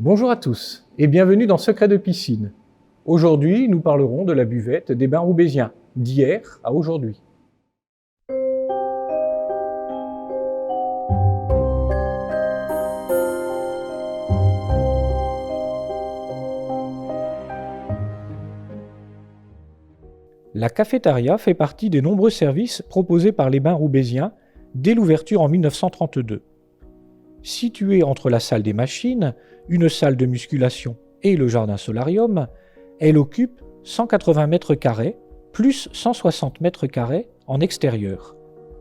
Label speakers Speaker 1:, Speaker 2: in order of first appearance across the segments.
Speaker 1: Bonjour à tous et bienvenue dans Secrets de piscine. Aujourd'hui, nous parlerons de la buvette des bains roubaisiens, d'hier à aujourd'hui. La cafétéria fait partie des nombreux services proposés par les bains roubaisiens dès l'ouverture en 1932. Située entre la salle des machines, une salle de musculation et le jardin solarium, elle occupe 180 mètres carrés plus 160 mètres carrés en extérieur.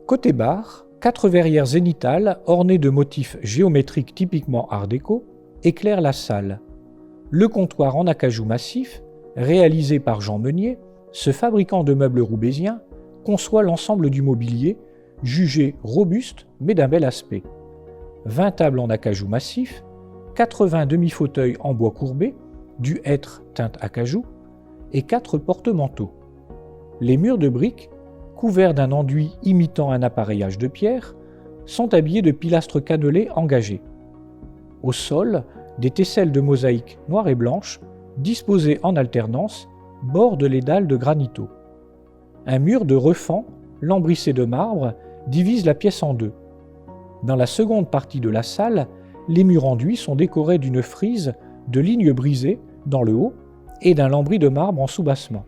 Speaker 1: Côté bar, 4 verrières zénithales ornées de motifs géométriques typiquement art déco éclairent la salle. Le comptoir en acajou massif, réalisé par Jean Meunier, ce fabricant de meubles roubaisiens, conçoit l'ensemble du mobilier, jugé robuste mais d'un bel aspect. 20 tables en acajou massif, 80 demi-fauteuils en bois courbé, du hêtre teinte acajou, et 4 porte-manteaux. Les murs de briques, couverts d'un enduit imitant un appareillage de pierre, sont habillés de pilastres cannelés engagés. Au sol, des tesselles de mosaïque noire et blanche, disposées en alternance, bordent les dalles de granito. Un mur de refend, lambrissé de marbre, divise la pièce en deux. Dans la seconde partie de la salle, les murs enduits sont décorés d'une frise de lignes brisées dans le haut et d'un lambris de marbre en soubassement.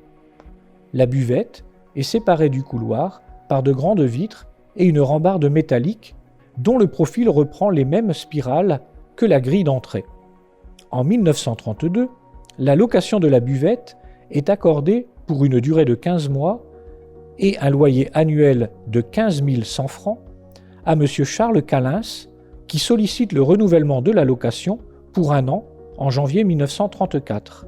Speaker 1: La buvette est séparée du couloir par de grandes vitres et une rambarde métallique dont le profil reprend les mêmes spirales que la grille d'entrée. En 1932, la location de la buvette est accordée pour une durée de 15 mois et un loyer annuel de 15 100 francs à M. Charles Calins, qui sollicite le renouvellement de la location pour un an en janvier 1934.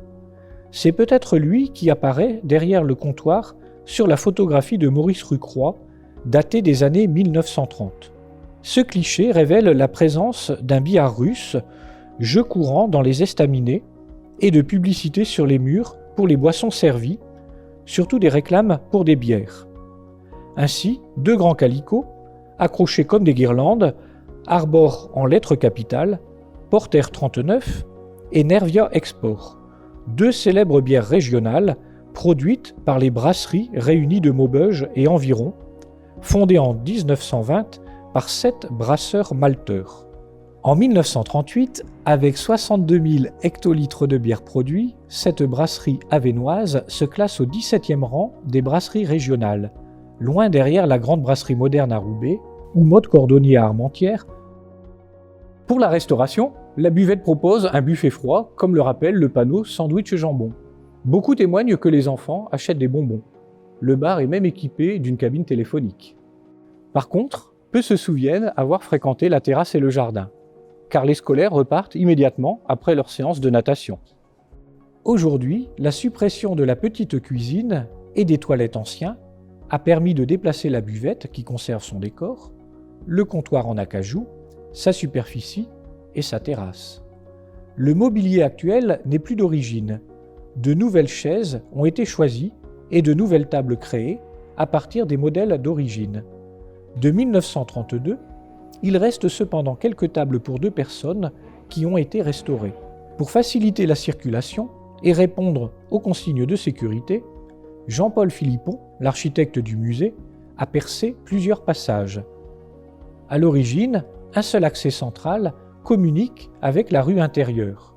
Speaker 1: C'est peut-être lui qui apparaît derrière le comptoir sur la photographie de Maurice Rucroy, datée des années 1930. Ce cliché révèle la présence d'un billard russe, jeu courant dans les estaminets, et de publicité sur les murs pour les boissons servies, surtout des réclames pour des bières. Ainsi, 2 grands calicots, accrochés comme des guirlandes, arborent en lettres capitales Porter 39 et Nervia Export, 2 célèbres bières régionales produites par les brasseries réunies de Maubeuge et environ, fondées en 1920 par 7 brasseurs malteurs. En 1938, avec 62 000 hectolitres de bière produits, cette brasserie avesnoise se classe au 17e rang des brasseries régionales, loin derrière la grande brasserie moderne à Roubaix ou Motte Cordonnier à Armentières. Pour la restauration, la buvette propose un buffet froid, comme le rappelle le panneau sandwich jambon. Beaucoup témoignent que les enfants achètent des bonbons. Le bar est même équipé d'une cabine téléphonique. Par contre, peu se souviennent avoir fréquenté la terrasse et le jardin, car les scolaires repartent immédiatement après leur séance de natation. Aujourd'hui, la suppression de la petite cuisine et des toilettes anciens a permis de déplacer la buvette qui conserve son décor, le comptoir en acajou, sa superficie et sa terrasse. Le mobilier actuel n'est plus d'origine. De nouvelles chaises ont été choisies et de nouvelles tables créées à partir des modèles d'origine. De 1932, il reste cependant quelques tables pour 2 personnes qui ont été restaurées. Pour faciliter la circulation et répondre aux consignes de sécurité, Jean-Paul Philippon, l'architecte du musée, a percé plusieurs passages. À l'origine, un seul accès central communique avec la rue intérieure.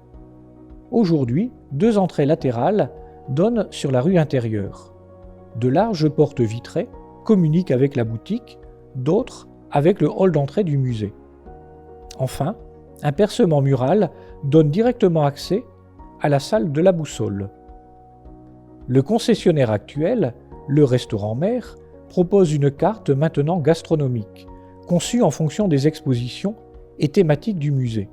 Speaker 1: Aujourd'hui, 2 entrées latérales donnent sur la rue intérieure. De larges portes vitrées communiquent avec la boutique, d'autres avec le hall d'entrée du musée. Enfin, un percement mural donne directement accès à la salle de la boussole. Le concessionnaire actuel, le Restaurant Mer, propose une carte maintenant gastronomique, conçue en fonction des expositions et thématiques du musée.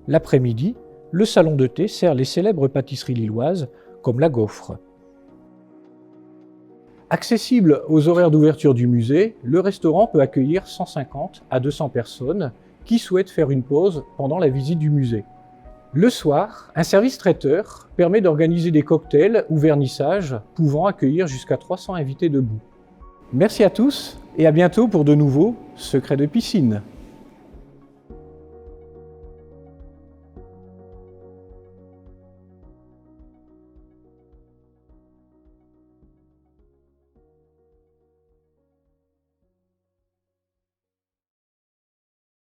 Speaker 1: L'après-midi, le salon de thé sert les célèbres pâtisseries lilloises comme la gaufre. Accessible aux horaires d'ouverture du musée, le restaurant peut accueillir 150 à 200 personnes qui souhaitent faire une pause pendant la visite du musée. Le soir, un service traiteur permet d'organiser des cocktails ou vernissages pouvant accueillir jusqu'à 300 invités debout. Merci à tous et à bientôt pour de nouveaux Secrets de piscine.